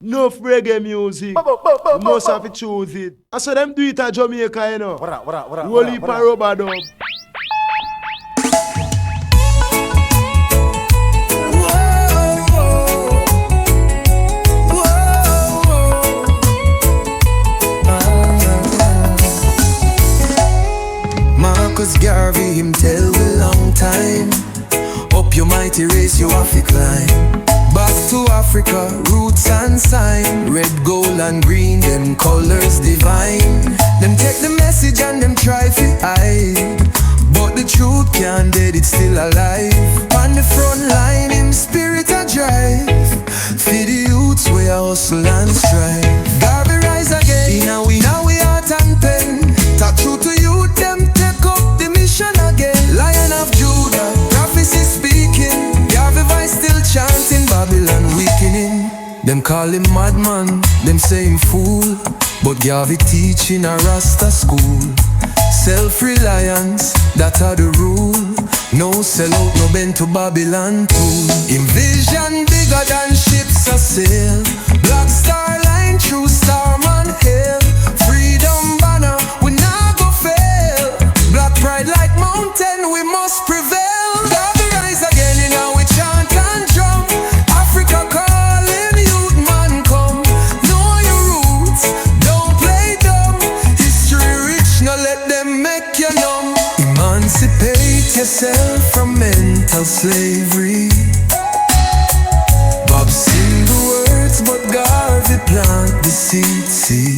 Enough reggae music. You must have to choose it. I saw them do it at Jamaica, you know. Roll it for rubber dub. Marcus Garvey, him tell we long time. Up your mighty race, you have to climb. Back to Africa, roots and sign. Red, gold and green, them colors divine. Them take the message and them try to hide, but the truth can't dead, it's still alive. On the front line, in spirit I drive. For the youths, we hustle and strive. Garvey rise again, now we heart and pen. Talk true to youth, them take up the mission again. Lion of Judah, prophecy speaking. Garvey voice still chanting, Babylon weakening. Them call him madman, them say him fool, but Garvey teaching a Rasta school. Self-reliance, that are the rule. No sell out, no bend to Babylon too. In vision bigger than ships a sail. Black star line through Starman Hill. Freedom banner, we not go fail. Black pride like mountain, we must prevail. Garvey rise again, you know we chant and drum. Africa calling, youth man come. Know your roots, don't play dumb. History rich, no let them make you numb. Emancipate yourself from mental slavery. Bob sing the words, but Garvey plant the seed.